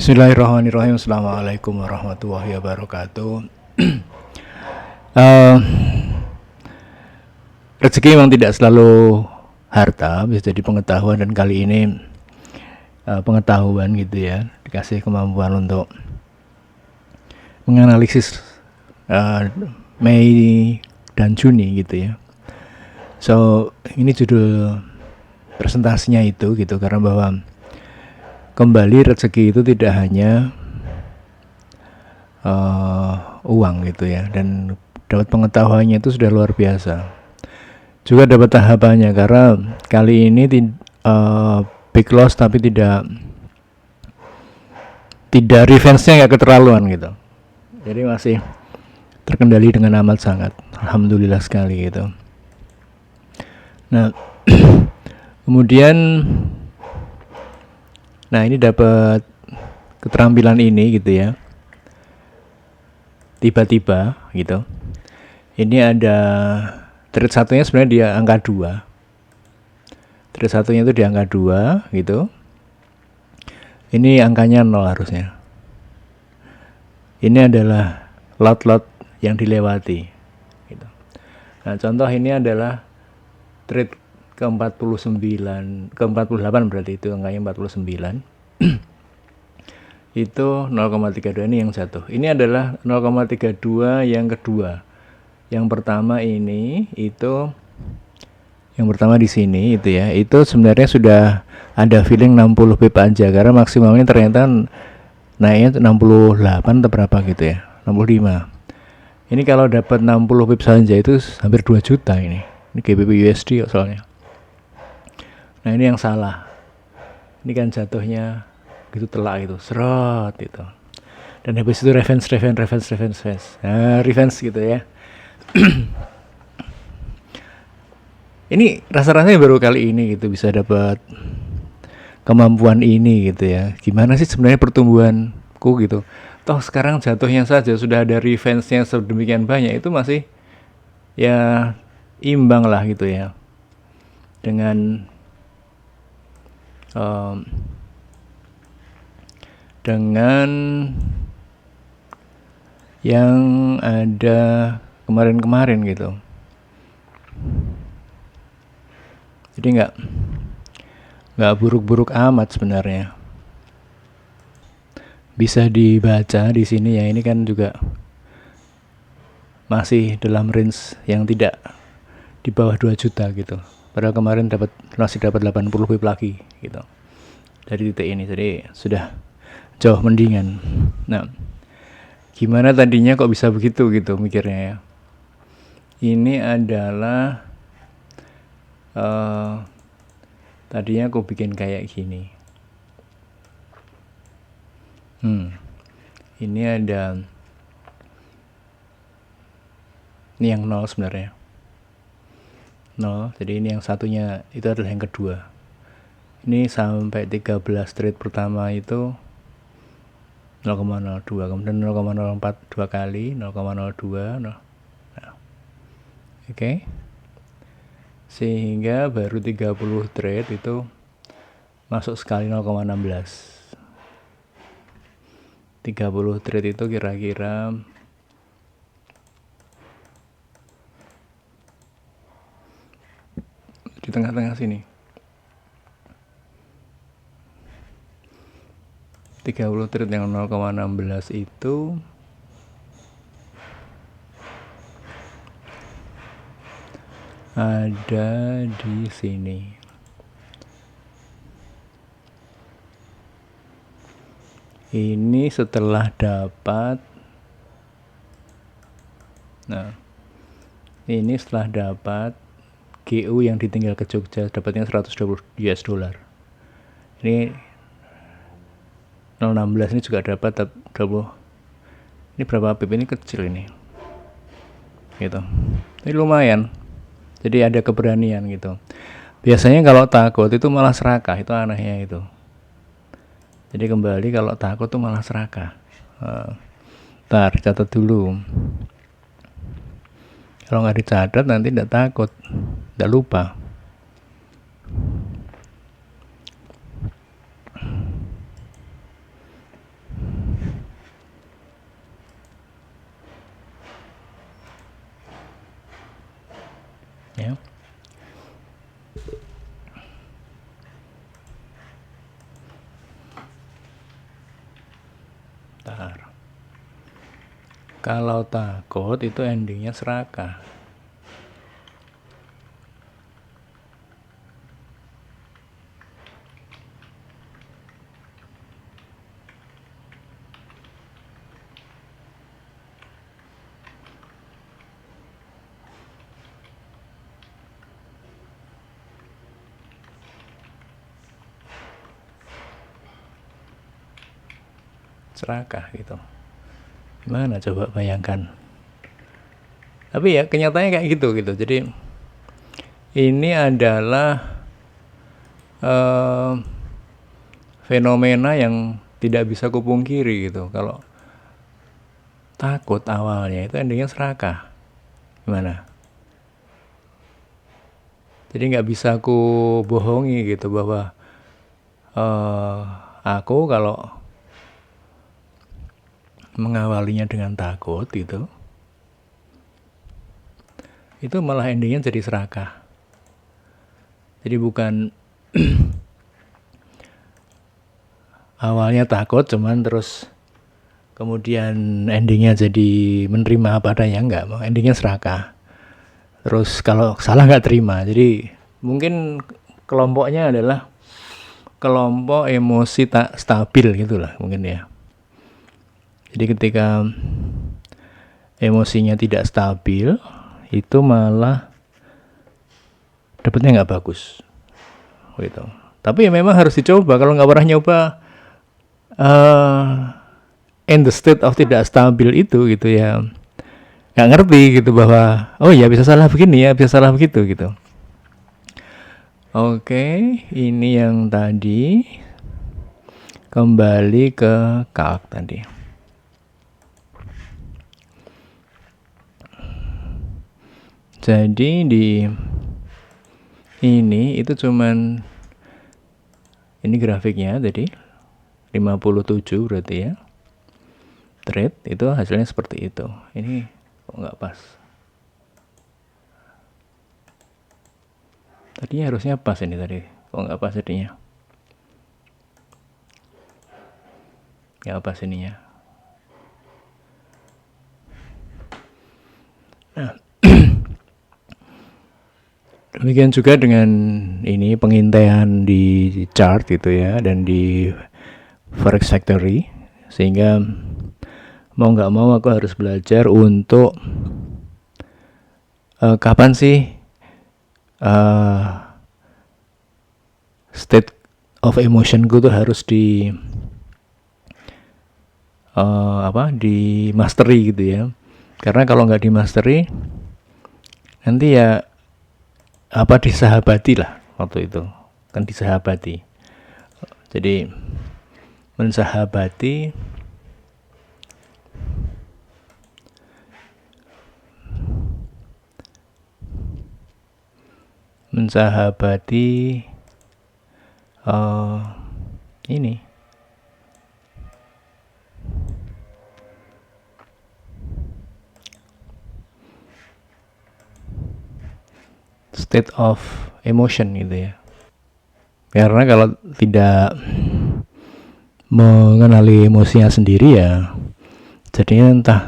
Bismillahirrahmanirrahim. Assalamualaikum warahmatullahi wabarakatuh. Eh, Rezeki memang tidak selalu harta, bisa jadi pengetahuan, dan kali ini pengetahuan gitu ya, dikasih kemampuan untuk menganalisis Mei dan Juni gitu ya. So ini judul presentasinya itu gitu, karena bahwa kembali rezeki itu tidak hanya uang gitu ya, dan dapat pengetahuannya itu sudah luar biasa. Juga dapat tahapannya, karena kali ini big loss tapi tidak revenge-nya nggak keterlaluan gitu. Jadi masih terkendali dengan amat sangat. Alhamdulillah sekali gitu. Nah, kemudian ini dapat keterampilan ini gitu ya. Tiba-tiba gitu. Ini ada trade satunya sebenarnya di angka 2. Trade satunya itu di angka 2 gitu. Ini angkanya 0 harusnya. Ini adalah lot-lot yang dilewati gitu. Nah, contoh ini adalah trade ke-49, ke-48 berarti itu angkanya 49. Itu 0,32 ini yang jatuh. Ini adalah 0,32 yang kedua. Yang pertama ini itu yang pertama di sini itu ya. Itu sebenarnya sudah ada feeling 60 pip aja, karena maksimalnya ternyata naiknya 68 atau berapa gitu ya. 65. Ini kalau dapat 60 pip saja itu hampir 2 juta ini. Ini GBP USD soalnya. Nah, ini yang salah. Ini kan jatuhnya gitu telak itu, serot itu. Dan habis itu revenge. Nah, revenge gitu ya. Ini rasa-rasanya baru kali ini gitu bisa dapat kemampuan ini gitu ya. Gimana sih sebenarnya pertumbuhanku gitu. Toh sekarang jatuhnya saja sudah ada revenge-nya sedemikian banyak, itu masih ya imbang lah gitu ya. Dengan yang ada kemarin-kemarin gitu. Jadi nggak buruk-buruk amat sebenarnya. Bisa dibaca di sini ya, ini kan juga masih dalam range yang tidak di bawah 2 juta gitu. Padahal kemarin masih dapat 80 pip lagi gitu dari titik ini, jadi sudah jauh mendingan. Nah, gimana tadinya kok bisa begitu gitu mikirnya ya. Ini adalah tadinya aku bikin kayak gini. Ini ada, ini yang 0 sebenarnya. 0, jadi ini yang satunya itu adalah yang kedua. Ini sampai 13 trade pertama itu 0,02, kemudian 0,04 dua kali, 0,02. Nah. Oke. Sehingga baru 30 trade itu masuk sekali 0,16. 30 trade itu kira-kira di tengah-tengah sini. 30 trade yang 0,16 itu ada di sini. Ini setelah dapat, ini setelah dapat GU yang ditinggal ke Jogja, dapatnya 120 US dollar. Ini 016 ini juga dapat 20. Ini berapa pip, ini kecil ini gitu. Ini lumayan, jadi ada keberanian gitu. Biasanya kalau takut itu malah serakah, itu anehnya itu. Jadi kembali kalau takut tuh malah serakah. Ntar catat dulu. Kalau nggak dicatat nanti tidak takut, tidak lupa. Kalau takut itu endingnya serakah. Serakah gitu. Gimana coba bayangkan. Tapi ya kenyataannya kayak gitu. Jadi ini adalah fenomena yang tidak bisa kupungkiri gitu. Kalau takut awalnya itu endingnya serakah. Gimana? Jadi nggak bisa aku bohongi gitu bahwa aku kalau mengawalinya dengan takut gitu, itu malah endingnya jadi serakah. Jadi bukan awalnya takut cuman terus kemudian endingnya jadi menerima apa adanya, enggak, endingnya serakah. Terus kalau salah nggak terima. Jadi mungkin kelompoknya adalah kelompok emosi tak stabil gitulah mungkin ya. Jadi ketika emosinya tidak stabil, itu malah dapetnya nggak bagus, gitu. Tapi ya memang harus dicoba. Kalau nggak pernah nyoba in the state of tidak stabil itu, gitu ya, nggak ngerti gitu bahwa oh ya bisa salah begini ya, bisa salah begitu gitu. Oke, ini yang tadi kembali ke kalk tadi. Jadi di ini itu cuman ini grafiknya tadi 57 berarti ya. Trade itu hasilnya seperti itu. Ini kok nggak pas. Tadinya harusnya pas ini tadi. Kok nggak pas tadinya? Nggak pas ininya. Nah, demikian juga dengan ini pengintaian di chart gitu ya, dan di Forex Factory, sehingga mau nggak mau aku harus belajar untuk kapan sih state of emotion gue tuh harus di di mastery gitu ya. Karena kalau nggak di mastery nanti ya disahabati lah waktu itu, kan disahabati. Jadi mensahabati ini state of emotion gitu ya. Karena kalau tidak mengenali emosinya sendiri ya jadinya entah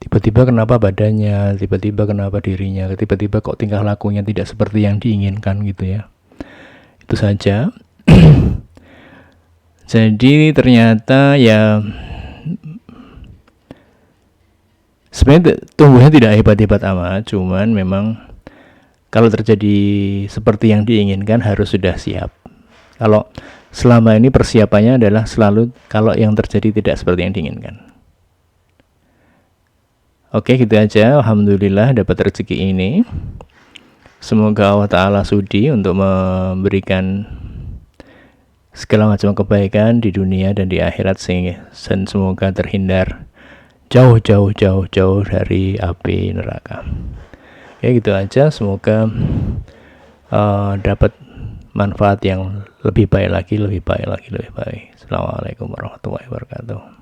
tiba-tiba kenapa badannya, tiba-tiba kenapa dirinya, tiba-tiba kok tingkah lakunya tidak seperti yang diinginkan gitu ya. Itu saja. Jadi ternyata ya sebenarnya tumbuhnya tidak hebat-hebat amat, cuman memang kalau terjadi seperti yang diinginkan harus sudah siap. Kalau selama ini persiapannya adalah selalu kalau yang terjadi tidak seperti yang diinginkan. Oke, gitu aja. Alhamdulillah dapat rezeki ini. Semoga Allah Ta'ala sudi untuk memberikan segala macam kebaikan di dunia dan di akhirat, sehingga semoga terhindar jauh dari api neraka. Ya gitu aja, semoga dapat manfaat yang lebih baik lagi. Assalamualaikum warahmatullahi wabarakatuh.